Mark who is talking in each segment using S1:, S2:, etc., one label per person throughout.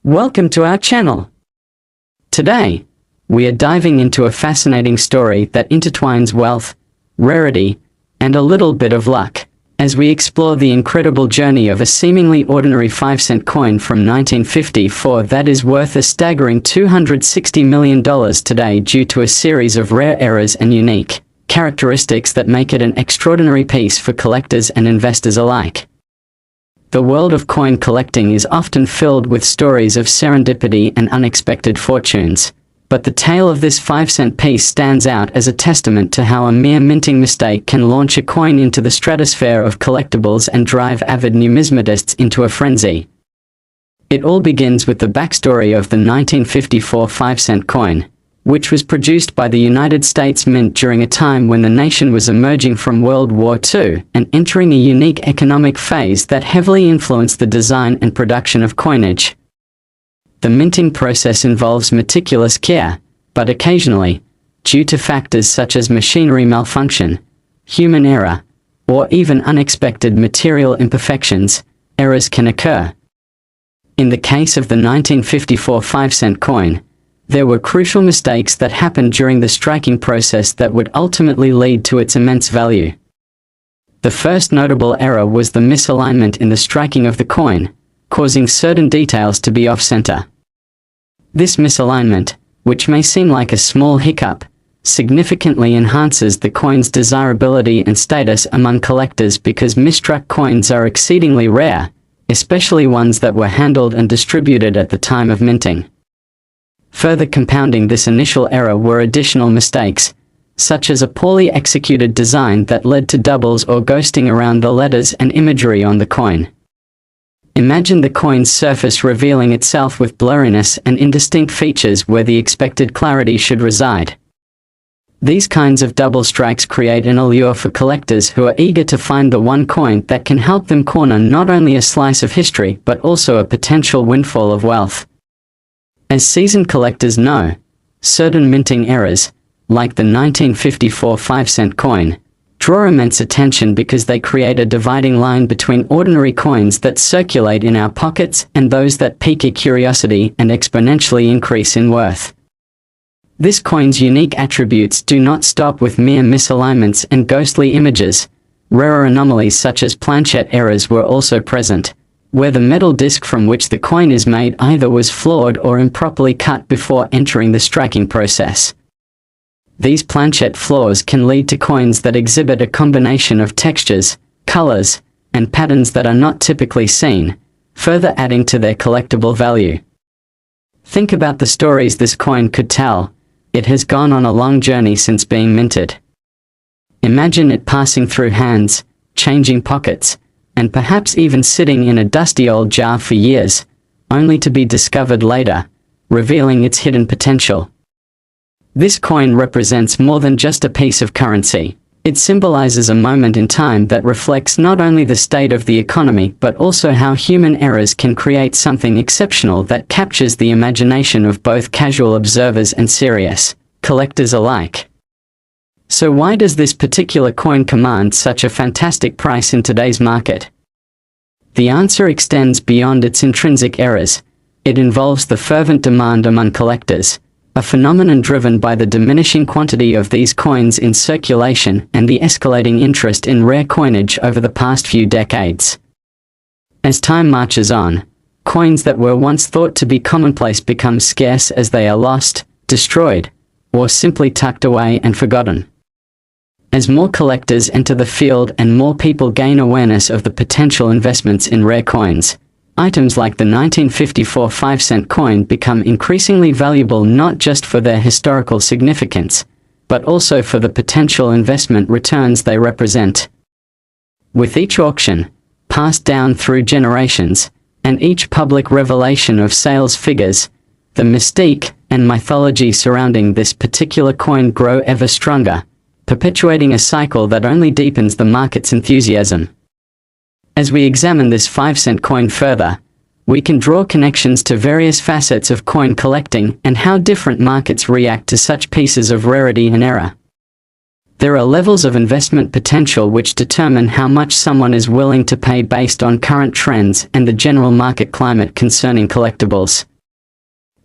S1: Welcome to our channel. Today, we are diving into a fascinating story that intertwines wealth, rarity, and a little bit of luck, as we explore the incredible journey of a seemingly ordinary 5-cent coin from 1954 that is worth a staggering $260 million today due to a series of rare errors and unique characteristics that make it an extraordinary piece for collectors and investors alike. The world of coin collecting is often filled with stories of serendipity and unexpected fortunes, but the tale of this 5-cent piece stands out as a testament to how a mere minting mistake can launch a coin into the stratosphere of collectibles and drive avid numismatists into a frenzy. It all begins with the backstory of the 1954 5-cent coin, which was produced by the United States Mint during a time when the nation was emerging from World War II and entering a unique economic phase that heavily influenced the design and production of coinage. The minting process involves meticulous care, but occasionally, due to factors such as machinery malfunction, human error, or even unexpected material imperfections, errors can occur. In the case of the 1954 5-cent coin, there were crucial mistakes that happened during the striking process that would ultimately lead to its immense value. The first notable error was the misalignment in the striking of the coin, causing certain details to be off-center. This misalignment, which may seem like a small hiccup, significantly enhances the coin's desirability and status among collectors because misstruck coins are exceedingly rare, especially ones that were handled and distributed at the time of minting. Further compounding this initial error were additional mistakes, such as a poorly executed design that led to doubles or ghosting around the letters and imagery on the coin. Imagine the coin's surface revealing itself with blurriness and indistinct features where the expected clarity should reside. These kinds of double strikes create an allure for collectors who are eager to find the one coin that can help them corner not only a slice of history but also a potential windfall of wealth. As seasoned collectors know, certain minting errors, like the 1954 5-cent coin, draw immense attention because they create a dividing line between ordinary coins that circulate in our pockets and those that pique our curiosity and exponentially increase in worth. This coin's unique attributes do not stop with mere misalignments and ghostly images. Rarer anomalies such as planchet errors were also present, where the metal disc from which the coin is made either was flawed or improperly cut before entering the striking process. These planchet flaws can lead to coins that exhibit a combination of textures, colors, and patterns that are not typically seen, further adding to their collectible value. Think about the stories this coin could tell. It has gone on a long journey since being minted. Imagine it passing through hands, changing pockets, and perhaps even sitting in a dusty old jar for years, only to be discovered later, revealing its hidden potential. This coin represents more than just a piece of currency. It symbolizes a moment in time that reflects not only the state of the economy but also how human errors can create something exceptional that captures the imagination of both casual observers and serious collectors alike. So why does this particular coin command such a fantastic price in today's market? The answer extends beyond its intrinsic errors. It involves the fervent demand among collectors, a phenomenon driven by the diminishing quantity of these coins in circulation and the escalating interest in rare coinage over the past few decades. As time marches on, coins that were once thought to be commonplace become scarce as they are lost, destroyed, or simply tucked away and forgotten. As more collectors enter the field and more people gain awareness of the potential investments in rare coins, items like the 1954 5-cent coin become increasingly valuable not just for their historical significance, but also for the potential investment returns they represent. With each auction, passed down through generations, and each public revelation of sales figures, the mystique and mythology surrounding this particular coin grow ever stronger, perpetuating a cycle that only deepens the market's enthusiasm. As we examine this 5-cent coin further, we can draw connections to various facets of coin collecting and how different markets react to such pieces of rarity and error. There are levels of investment potential which determine how much someone is willing to pay based on current trends and the general market climate concerning collectibles.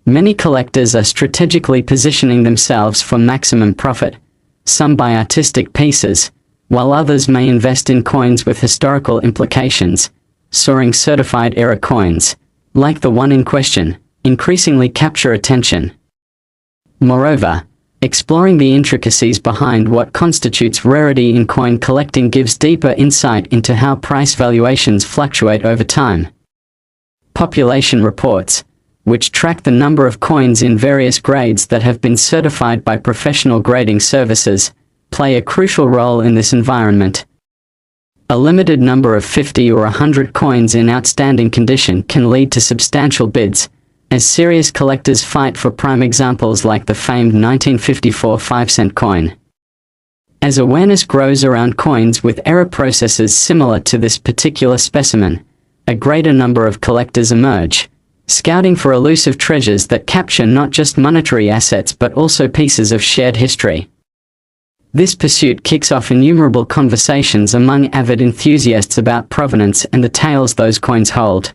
S1: Many collectors are strategically positioning themselves for maximum profit, some buy artistic pieces, while others may invest in coins with historical implications. Soaring certified era coins, like the one in question, increasingly capture attention. Moreover, exploring the intricacies behind what constitutes rarity in coin collecting gives deeper insight into how price valuations fluctuate over time. Population reports, which track the number of coins in various grades that have been certified by professional grading services, play a crucial role in this environment. A limited number of 50 or 100 coins in outstanding condition can lead to substantial bids, as serious collectors fight for prime examples like the famed 1954 5-cent coin. As awareness grows around coins with error processes similar to this particular specimen, a greater number of collectors emerge, scouting for elusive treasures that capture not just monetary assets but also pieces of shared history. This pursuit kicks off innumerable conversations among avid enthusiasts about provenance and the tales those coins hold.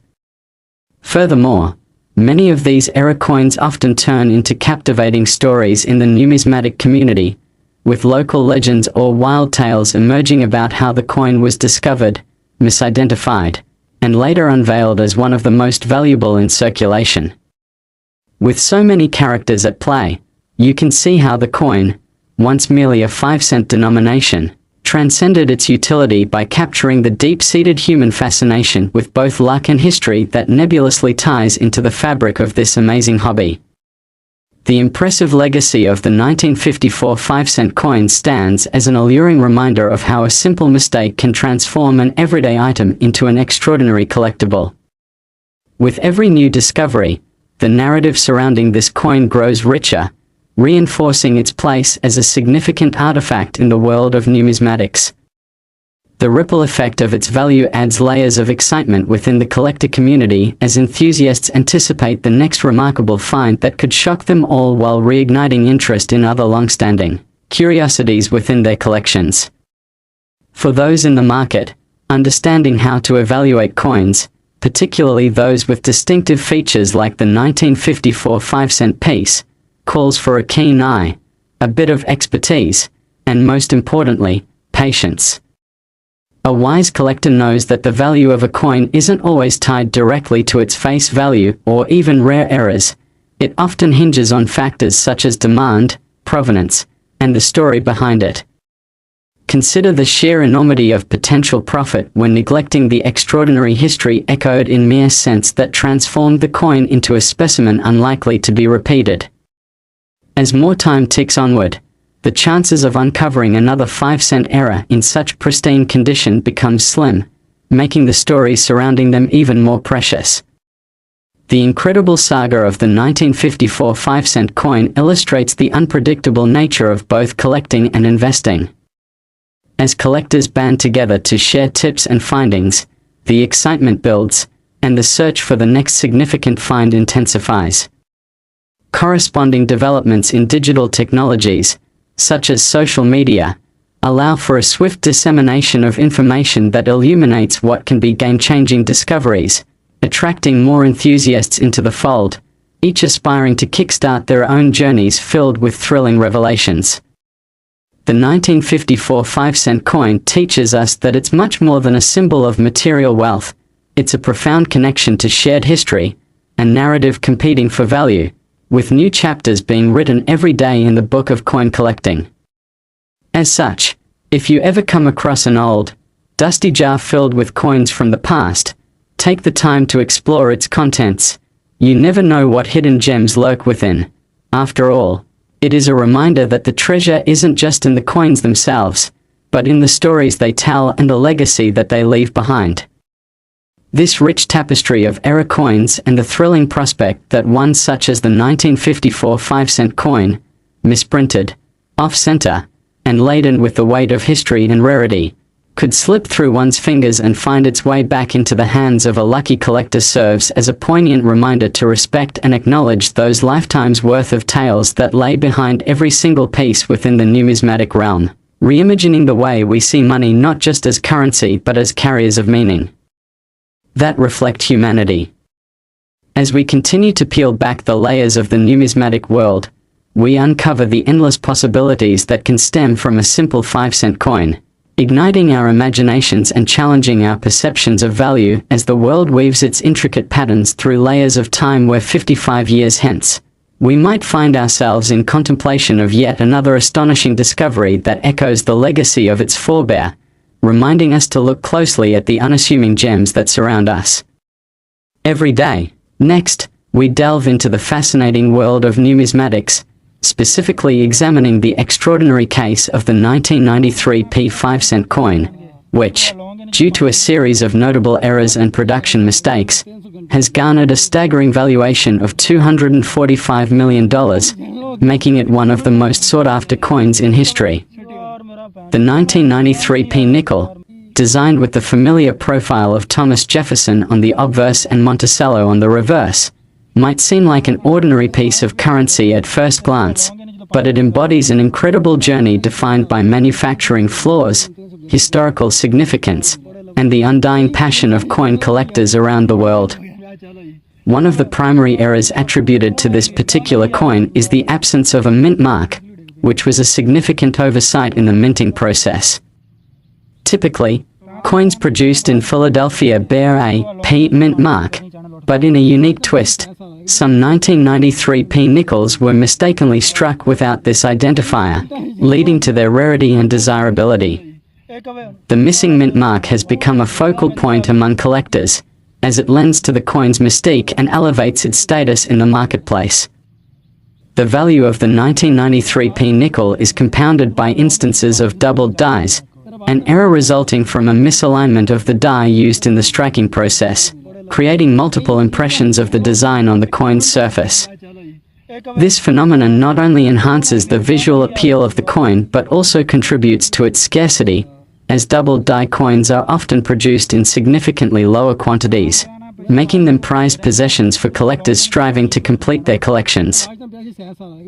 S1: Furthermore, many of these era coins often turn into captivating stories in the numismatic community, with local legends or wild tales emerging about how the coin was discovered, misidentified, and later unveiled as one of the most valuable in circulation. With so many characters at play, you can see how the coin, once merely a 5-cent denomination, transcended its utility by capturing the deep-seated human fascination with both luck and history that nebulously ties into the fabric of this amazing hobby. The impressive legacy of the 1954 5-cent coin stands as an alluring reminder of how a simple mistake can transform an everyday item into an extraordinary collectible. With every new discovery, the narrative surrounding this coin grows richer, reinforcing its place as a significant artifact in the world of numismatics. The ripple effect of its value adds layers of excitement within the collector community as enthusiasts anticipate the next remarkable find that could shock them all while reigniting interest in other long-standing curiosities within their collections. For those in the market, understanding how to evaluate coins, particularly those with distinctive features like the 1954 5-cent piece, calls for a keen eye, a bit of expertise, and most importantly, patience. A wise collector knows that the value of a coin isn't always tied directly to its face value or even rare errors. It often hinges on factors such as demand, provenance, and the story behind it. Consider the sheer enormity of potential profit when neglecting the extraordinary history echoed in mere sense that transformed the coin into a specimen unlikely to be repeated. As more time ticks onward, the chances of uncovering another 5-cent era in such pristine condition become slim, making the stories surrounding them even more precious. The incredible saga of the 1954 5-cent coin illustrates the unpredictable nature of both collecting and investing. As collectors band together to share tips and findings, the excitement builds, and the search for the next significant find intensifies. Corresponding developments in digital technologies, such as social media, allow for a swift dissemination of information that illuminates what can be game-changing discoveries, attracting more enthusiasts into the fold, each aspiring to kickstart their own journeys filled with thrilling revelations. The 1954 5-cent coin teaches us that it's much more than a symbol of material wealth. It's a profound connection to shared history, a narrative competing for value, with new chapters being written every day in the book of coin collecting. As such, if you ever come across an old, dusty jar filled with coins from the past, take the time to explore its contents. You never know what hidden gems lurk within. After all, it is a reminder that the treasure isn't just in the coins themselves, but in the stories they tell and the legacy that they leave behind. This rich tapestry of era coins and the thrilling prospect that one such as the 1954 5-cent coin, misprinted, off-center, and laden with the weight of history and rarity, could slip through one's fingers and find its way back into the hands of a lucky collector serves as a poignant reminder to respect and acknowledge those lifetimes' worth of tales that lay behind every single piece within the numismatic realm, reimagining the way we see money not just as currency but as carriers of meaning that reflect humanity. As we continue to peel back the layers of the numismatic world, we uncover the endless possibilities that can stem from a simple 5-cent coin, igniting our imaginations and challenging our perceptions of value as the world weaves its intricate patterns through layers of time where 55 years hence, we might find ourselves in contemplation of yet another astonishing discovery that echoes the legacy of its forebear, reminding us to look closely at the unassuming gems that surround us every day. Next, we delve into the fascinating world of numismatics, specifically examining the extraordinary case of the 1993 P5-cent coin, which, due to a series of notable errors and production mistakes, has garnered a staggering valuation of $245 million, making it one of the most sought-after coins in history. The 1993 P-nickel, designed with the familiar profile of Thomas Jefferson on the obverse and Monticello on the reverse, might seem like an ordinary piece of currency at first glance, but it embodies an incredible journey defined by manufacturing flaws, historical significance, and the undying passion of coin collectors around the world. One of the primary errors attributed to this particular coin is the absence of a mint mark, which was a significant oversight in the minting process. Typically, coins produced in Philadelphia bear a P mint mark, but in a unique twist, some 1993 P-nickels were mistakenly struck without this identifier, leading to their rarity and desirability. The missing mint mark has become a focal point among collectors, as it lends to the coin's mystique and elevates its status in the marketplace. The value of the 1993 P-nickel is compounded by instances of doubled dies, an error resulting from a misalignment of the die used in the striking process, creating multiple impressions of the design on the coin's surface. This phenomenon not only enhances the visual appeal of the coin but also contributes to its scarcity, as doubled die coins are often produced in significantly lower quantities, making them prized possessions for collectors striving to complete their collections.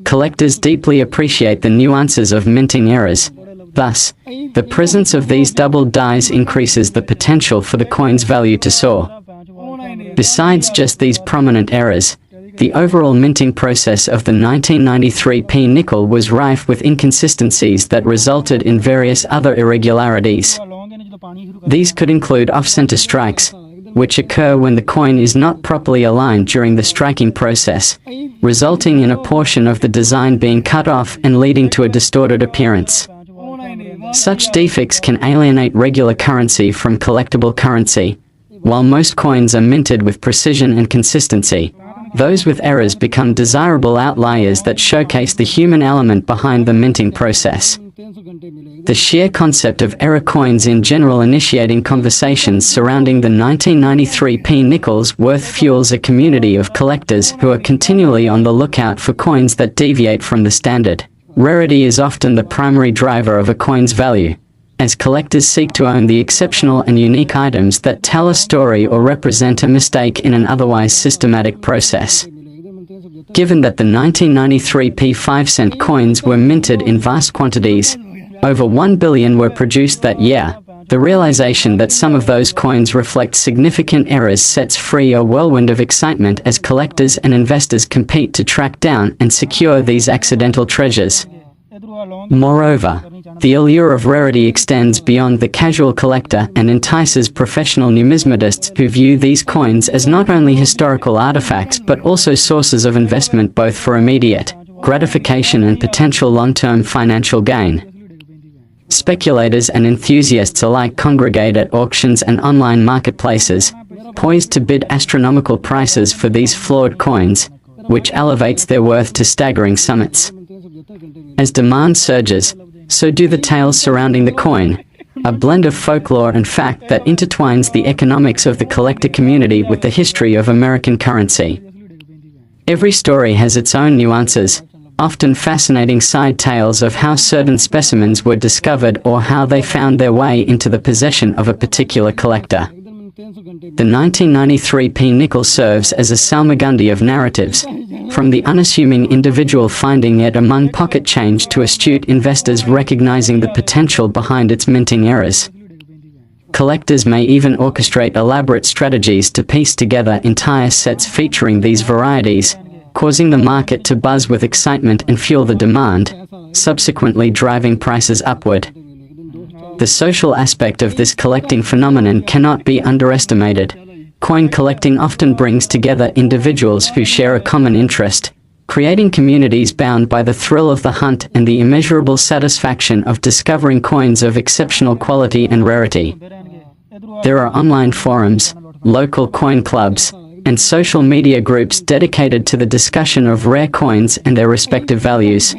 S1: Collectors deeply appreciate the nuances of minting errors. Thus, the presence of these doubled dies increases the potential for the coin's value to soar. Besides just these prominent errors, the overall minting process of the 1993 P-nickel was rife with inconsistencies that resulted in various other irregularities. These could include off-center strikes, which occur when the coin is not properly aligned during the striking process, resulting in a portion of the design being cut off and leading to a distorted appearance. Such defects can alienate regular currency from collectible currency. While most coins are minted with precision and consistency, those with errors become desirable outliers that showcase the human element behind the minting process. The sheer concept of error coins in general initiating conversations surrounding the 1993 P-nickels worth fuels a community of collectors who are continually on the lookout for coins that deviate from the standard. Rarity is often the primary driver of a coin's value, as collectors seek to own the exceptional and unique items that tell a story or represent a mistake in an otherwise systematic process. Given that the 1993 P5-cent coins were minted in vast quantities, over 1 billion were produced that year, the realization that some of those coins reflect significant errors sets free a whirlwind of excitement as collectors and investors compete to track down and secure these accidental treasures. Moreover, the allure of rarity extends beyond the casual collector and entices professional numismatists who view these coins as not only historical artifacts but also sources of investment both for immediate gratification and potential long-term financial gain. Speculators and enthusiasts alike congregate at auctions and online marketplaces, poised to bid astronomical prices for these flawed coins, which elevates their worth to staggering summits. As demand surges, so do the tales surrounding the coin, a blend of folklore and fact that intertwines the economics of the collector community with the history of American currency. Every story has its own nuances, often fascinating side tales of how certain specimens were discovered or how they found their way into the possession of a particular collector. The 1993 P-nickel serves as a salmagundi of narratives, from the unassuming individual finding it among pocket change to astute investors recognizing the potential behind its minting errors. Collectors may even orchestrate elaborate strategies to piece together entire sets featuring these varieties, causing the market to buzz with excitement and fuel the demand, subsequently driving prices upward. The social aspect of this collecting phenomenon cannot be underestimated. Coin collecting often brings together individuals who share a common interest, creating communities bound by the thrill of the hunt and the immeasurable satisfaction of discovering coins of exceptional quality and rarity. There are online forums, local coin clubs, and social media groups dedicated to the discussion of rare coins and their respective values.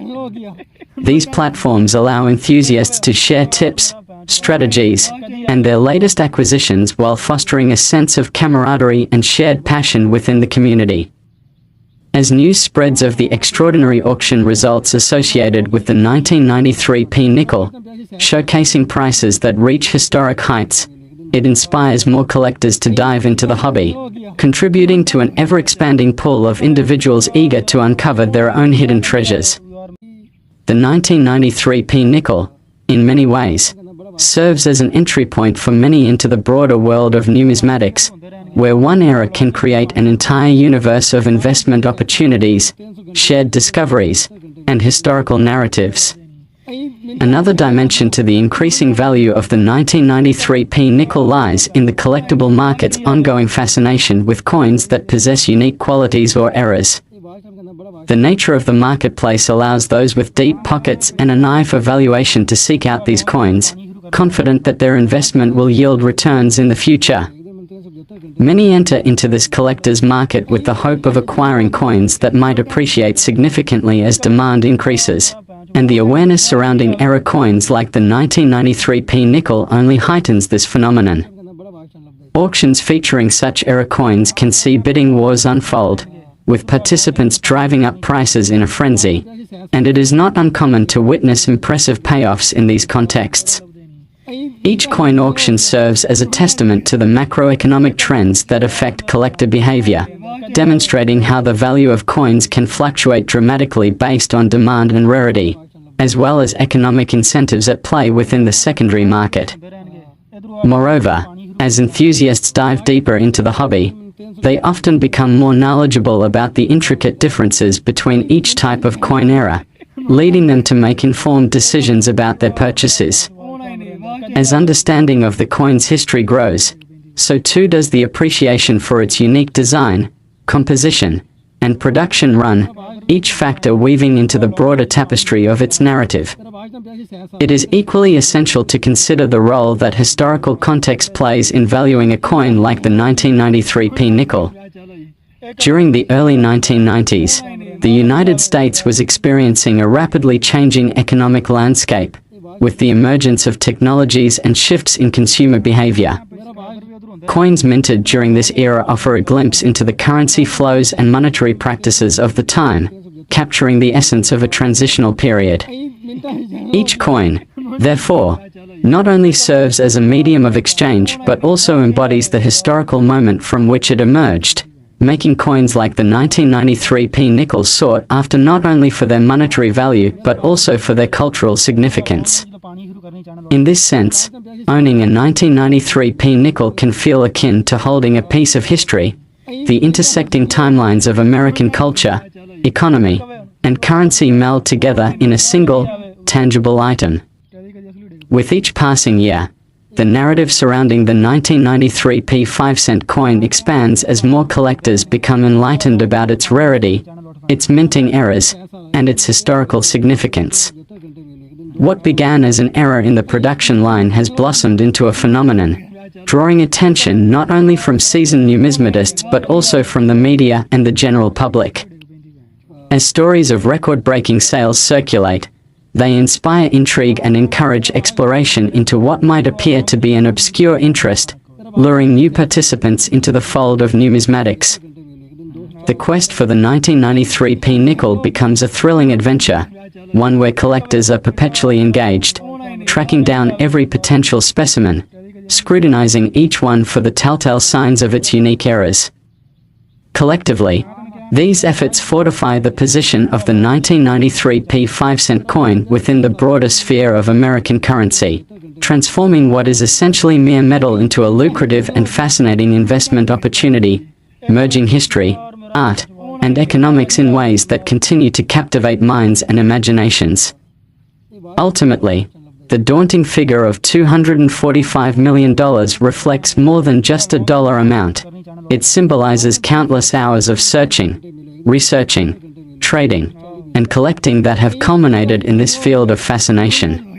S1: These platforms allow enthusiasts to share tips, strategies, and their latest acquisitions while fostering a sense of camaraderie and shared passion within the community. As news spreads of the extraordinary auction results associated with the 1993 P nickel, showcasing prices that reach historic heights, it inspires more collectors to dive into the hobby, contributing to an ever-expanding pool of individuals eager to uncover their own hidden treasures. The 1993 P nickel, in many ways, serves as an entry point for many into the broader world of numismatics, where one era can create an entire universe of investment opportunities, shared discoveries, and historical narratives. Another dimension to the increasing value of the 1993 P nickel lies in the collectible market's ongoing fascination with coins that possess unique qualities or eras. The nature of the marketplace allows those with deep pockets and an eye for valuation to seek out these coins, confident that their investment will yield returns in the future. Many enter into this collector's market with the hope of acquiring coins that might appreciate significantly as demand increases, and the awareness surrounding era coins like the 1993 P nickel only heightens this phenomenon. Auctions featuring such era coins can see bidding wars unfold, with participants driving up prices in a frenzy, and it is not uncommon to witness impressive payoffs in these contexts. Each coin auction serves as a testament to the macroeconomic trends that affect collector behavior, demonstrating how the value of coins can fluctuate dramatically based on demand and rarity, as well as economic incentives at play within the secondary market. Moreover, as enthusiasts dive deeper into the hobby, they often become more knowledgeable about the intricate differences between each type of coin era, leading them to make informed decisions about their purchases. As understanding of the coin's history grows, so too does the appreciation for its unique design, composition, and production run, each factor weaving into the broader tapestry of its narrative. It is equally essential to consider the role that historical context plays in valuing a coin like the 1993 P nickel. During the early 1990s, the United States was experiencing a rapidly changing economic landscape, with the emergence of technologies and shifts in consumer behavior. Coins minted during this era offer a glimpse into the currency flows and monetary practices of the time, capturing the essence of a transitional period. Each coin, therefore, not only serves as a medium of exchange but also embodies the historical moment from which it emerged, making coins like the 1993 P nickel sought after not only for their monetary value but also for their cultural significance. In this sense, owning a 1993 P nickel can feel akin to holding a piece of history. The intersecting timelines of American culture, economy, and currency meld together in a single, tangible item. With each passing year, the narrative surrounding the 1993 P 5-cent coin expands as more collectors become enlightened about its rarity, its minting eras, and its historical significance. What began as an error in the production line has blossomed into a phenomenon, drawing attention not only from seasoned numismatists but also from the media and the general public. As stories of record-breaking sales circulate, they inspire intrigue and encourage exploration into what might appear to be an obscure interest, luring new participants into the fold of numismatics. The quest for the 1993 P nickel becomes a thrilling adventure, one where collectors are perpetually engaged, tracking down every potential specimen, scrutinizing each one for the telltale signs of its unique eras. Collectively, these efforts fortify the position of the 1993 P 5-cent coin within the broader sphere of American currency, transforming what is essentially mere metal into a lucrative and fascinating investment opportunity, merging history, art, and economics in ways that continue to captivate minds and imaginations. Ultimately, the daunting figure of $245 million reflects more than just a dollar amount. It symbolizes countless hours of searching, researching, trading, and collecting that have culminated in this field of fascination.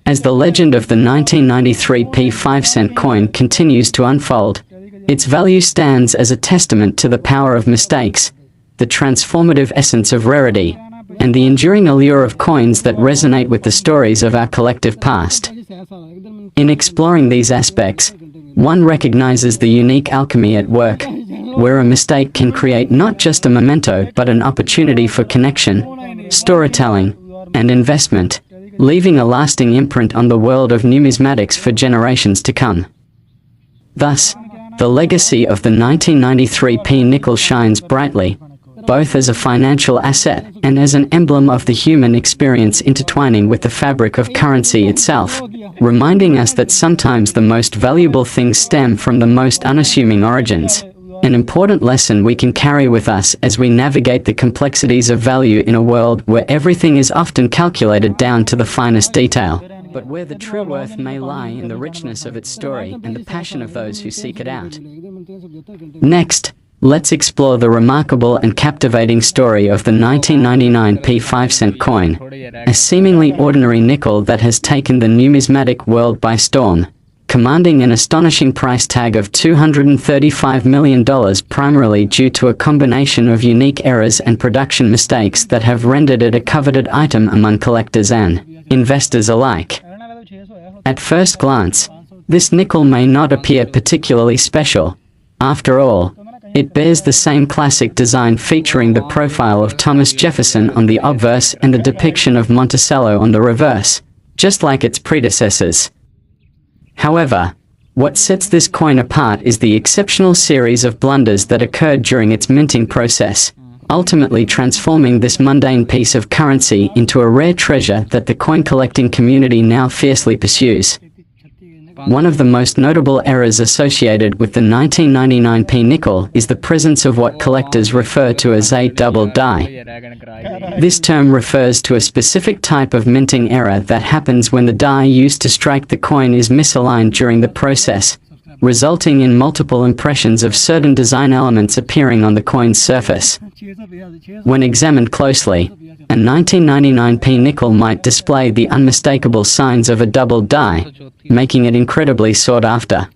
S1: As the legend of the 1993 P5-cent coin continues to unfold, its value stands as a testament to the power of mistakes, the transformative essence of rarity, and the enduring allure of coins that resonate with the stories of our collective past. In exploring these aspects, one recognizes the unique alchemy at work, where a mistake can create not just a memento but an opportunity for connection, storytelling, and investment, leaving a lasting imprint on the world of numismatics for generations to come. Thus, the legacy of the 1993 P-nickel shines brightly, both as a financial asset and as an emblem of the human experience intertwining with the fabric of currency itself, reminding us that sometimes the most valuable things stem from the most unassuming origins, an important lesson we can carry with us as we navigate the complexities of value in a world where everything is often calculated down to the finest detail, but where the true worth may lie in the richness of its story and the passion of those who seek it out. Next, let's explore the remarkable and captivating story of the 1999 P5-cent coin, a seemingly ordinary nickel that has taken the numismatic world by storm, commanding an astonishing price tag of $235 million primarily due to a combination of unique errors and production mistakes that have rendered it a coveted item among collectors and investors alike. At first glance, this nickel may not appear particularly special. After all, it bears the same classic design featuring the profile of Thomas Jefferson on the obverse and the depiction of Monticello on the reverse, just like its predecessors. However, what sets this coin apart is the exceptional series of blunders that occurred during its minting process, ultimately transforming this mundane piece of currency into a rare treasure that the coin collecting community now fiercely pursues. One of the most notable errors associated with the 1999 P-nickel is the presence of what collectors refer to as a double die. This term refers to a specific type of minting error that happens when the die used to strike the coin is misaligned during the process, resulting in multiple impressions of certain design elements appearing on the coin's surface. When examined closely, a 1999 P-nickel might display the unmistakable signs of a double die, making it incredibly sought after.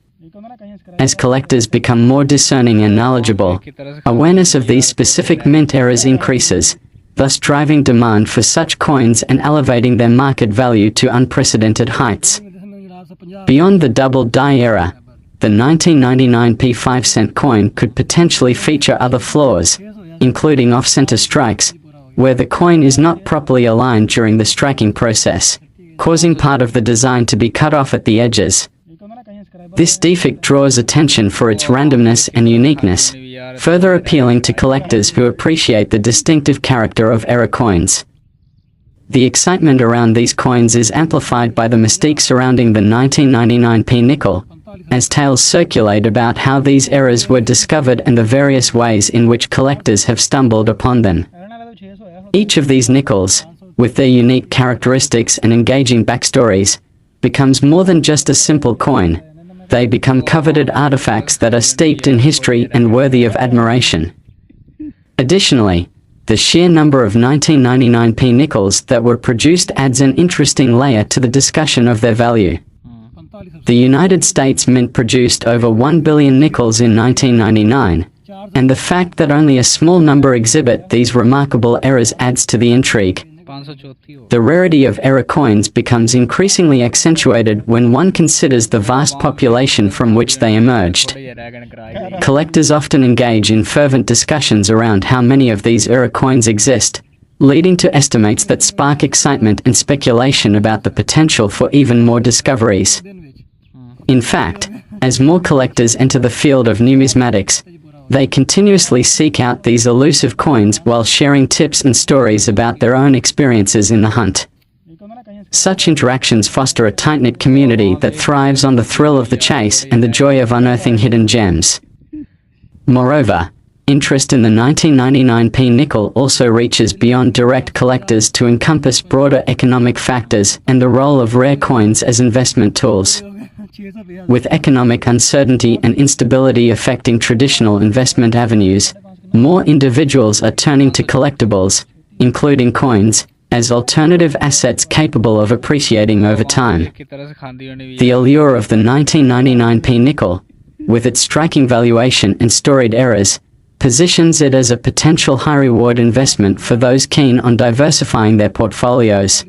S1: As collectors become more discerning and knowledgeable, awareness of these specific mint errors increases, thus driving demand for such coins and elevating their market value to unprecedented heights. Beyond the double die era, the 1999 P5-cent coin could potentially feature other flaws, including off-center strikes, where the coin is not properly aligned during the striking process, causing part of the design to be cut off at the edges. This defect draws attention for its randomness and uniqueness, further appealing to collectors who appreciate the distinctive character of error coins. The excitement around these coins is amplified by the mystique surrounding the 1999 P-nickel, as tales circulate about how these errors were discovered and the various ways in which collectors have stumbled upon them. Each of these nickels, with their unique characteristics and engaging backstories, becomes more than just a simple coin. They become coveted artifacts that are steeped in history and worthy of admiration. Additionally, the sheer number of 1999 P-nickels that were produced adds an interesting layer to the discussion of their value. The United States Mint produced over 1 billion nickels in 1999, and the fact that only a small number exhibit these remarkable errors adds to the intrigue. The rarity of error coins becomes increasingly accentuated when one considers the vast population from which they emerged. Collectors often engage in fervent discussions around how many of these error coins exist, leading to estimates that spark excitement and speculation about the potential for even more discoveries. In fact, as more collectors enter the field of numismatics, they continuously seek out these elusive coins while sharing tips and stories about their own experiences in the hunt. Such interactions foster a tight-knit community that thrives on the thrill of the chase and the joy of unearthing hidden gems. Moreover, interest in the 1999p nickel also reaches beyond direct collectors to encompass broader economic factors and the role of rare coins as investment tools. With economic uncertainty and instability affecting traditional investment avenues, more individuals are turning to collectibles, including coins, as alternative assets capable of appreciating over time. The allure of the 1999p nickel, with its striking valuation and storied eras, positions it as a potential high-reward investment for those keen on diversifying their portfolios.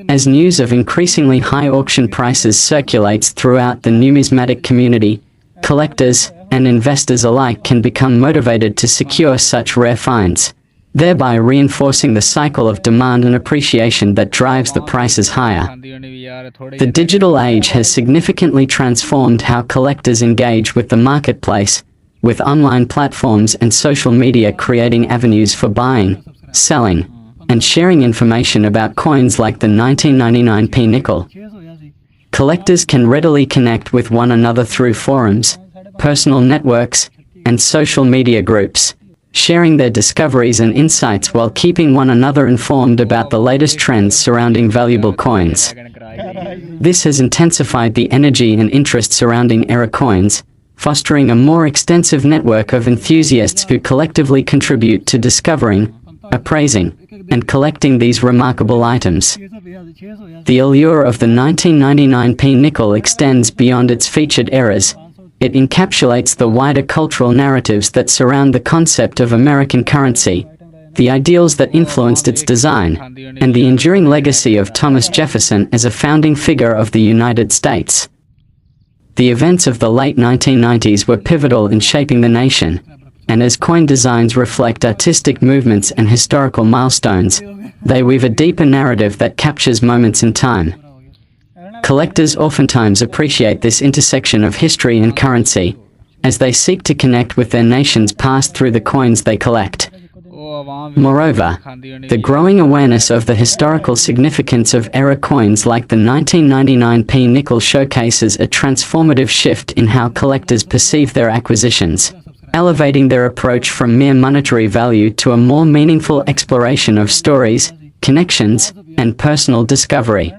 S1: As news of increasingly high auction prices circulates throughout the numismatic community, collectors and investors alike can become motivated to secure such rare finds, thereby reinforcing the cycle of demand and appreciation that drives the prices higher. The digital age has significantly transformed how collectors engage with the marketplace, with online platforms and social media creating avenues for buying, selling, and sharing information about coins like the 1999p nickel. Collectors can readily connect with one another through forums, personal networks, and social media groups, sharing their discoveries and insights while keeping one another informed about the latest trends surrounding valuable coins. This has intensified the energy and interest surrounding era coins, fostering a more extensive network of enthusiasts who collectively contribute to discovering, appraising, and collecting these remarkable items. The allure of the 1999p nickel extends beyond its featured eras. It encapsulates the wider cultural narratives that surround the concept of American currency, the ideals that influenced its design, and the enduring legacy of Thomas Jefferson as a founding figure of the United States. The events of the late 1990s were pivotal in shaping the nation, and as coin designs reflect artistic movements and historical milestones, they weave a deeper narrative that captures moments in time. Collectors oftentimes appreciate this intersection of history and currency, as they seek to connect with their nation's past through the coins they collect. Moreover, the growing awareness of the historical significance of era coins like the 1999p nickel showcases a transformative shift in how collectors perceive their acquisitions, elevating their approach from mere monetary value to a more meaningful exploration of stories, connections, and personal discovery.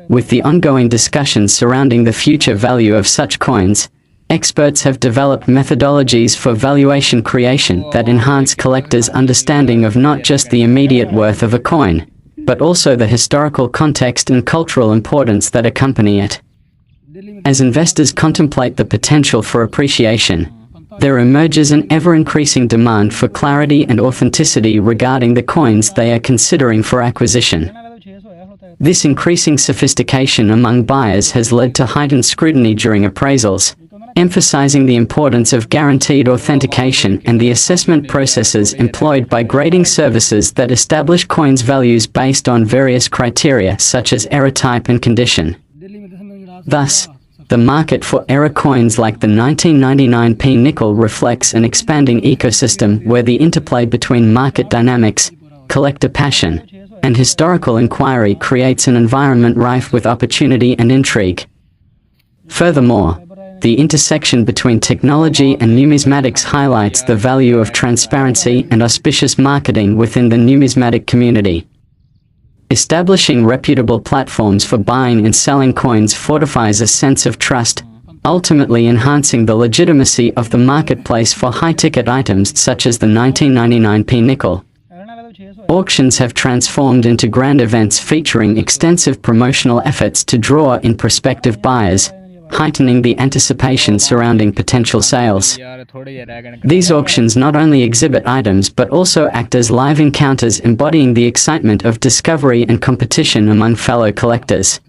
S1: With the ongoing discussions surrounding the future value of such coins, experts have developed methodologies for valuation creation that enhance collectors' understanding of not just the immediate worth of a coin, but also the historical context and cultural importance that accompany it. As investors contemplate the potential for appreciation, there emerges an ever-increasing demand for clarity and authenticity regarding the coins they are considering for acquisition. This increasing sophistication among buyers has led to heightened scrutiny during appraisals, emphasizing the importance of guaranteed authentication and the assessment processes employed by grading services that establish coins' values based on various criteria such as era type and condition. Thus, the market for era coins like the 1999p nickel reflects an expanding ecosystem where the interplay between market dynamics, collector passion, and historical inquiry creates an environment rife with opportunity and intrigue. Furthermore, the intersection between technology and numismatics highlights the value of transparency and auspicious marketing within the numismatic community. Establishing reputable platforms for buying and selling coins fortifies a sense of trust, ultimately enhancing the legitimacy of the marketplace for high-ticket items such as the 1999p nickel. Auctions have transformed into grand events featuring extensive promotional efforts to draw in prospective buyers, heightening the anticipation surrounding potential sales. These auctions not only exhibit items but also act as live encounters embodying the excitement of discovery and competition among fellow collectors.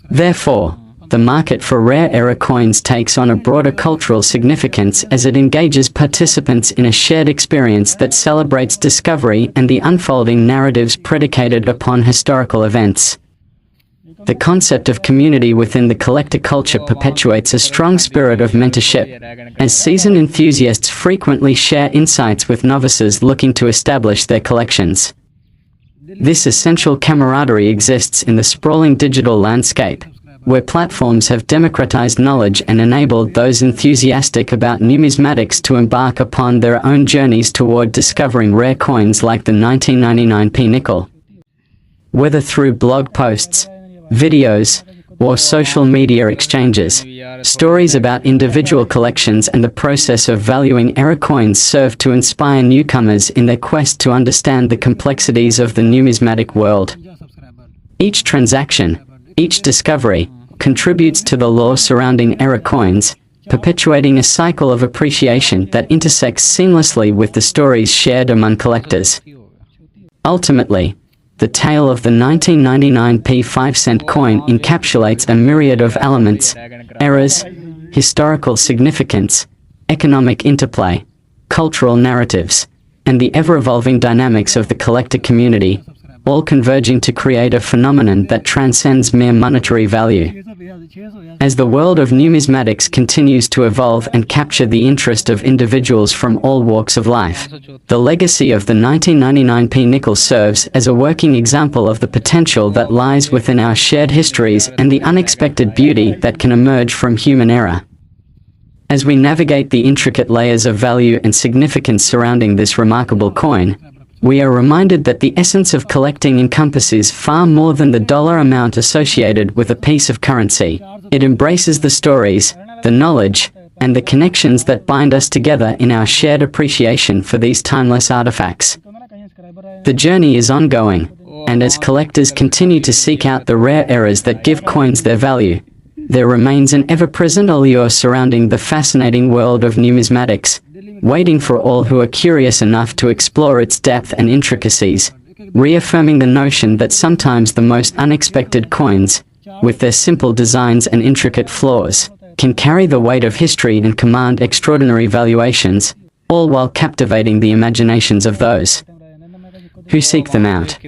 S1: Therefore, the market for rare era coins takes on a broader cultural significance as it engages participants in a shared experience that celebrates discovery and the unfolding narratives predicated upon historical events. The concept of community within the collector culture perpetuates a strong spirit of mentorship, as seasoned enthusiasts frequently share insights with novices looking to establish their collections. This essential camaraderie exists in the sprawling digital landscape, where platforms have democratized knowledge and enabled those enthusiastic about numismatics to embark upon their own journeys toward discovering rare coins like the 1999p nickel. Whether through blog posts, videos, or social media exchanges, stories about individual collections and the process of valuing error coins serve to inspire newcomers in their quest to understand the complexities of the numismatic world. Each transaction, each discovery, contributes to the lore surrounding error coins, perpetuating a cycle of appreciation that intersects seamlessly with the stories shared among collectors. Ultimately, the tale of the 1999p 5-cent coin encapsulates a myriad of elements: errors, historical significance, economic interplay, cultural narratives, and the ever-evolving dynamics of the collector community, all converging to create a phenomenon that transcends mere monetary value. As the world of numismatics continues to evolve and capture the interest of individuals from all walks of life, the legacy of the 1999p nickel serves as a working example of the potential that lies within our shared histories and the unexpected beauty that can emerge from human error. As we navigate the intricate layers of value and significance surrounding this remarkable coin, we are reminded that the essence of collecting encompasses far more than the dollar amount associated with a piece of currency. It embraces the stories, the knowledge, and the connections that bind us together in our shared appreciation for these timeless artifacts. The journey is ongoing, and as collectors continue to seek out the rare errors that give coins their value, there remains an ever-present allure surrounding the fascinating world of numismatics, waiting for all who are curious enough to explore its depth and intricacies, reaffirming the notion that sometimes the most unexpected coins, with their simple designs and intricate flaws, can carry the weight of history and command extraordinary valuations, all while captivating the imaginations of those who seek them out.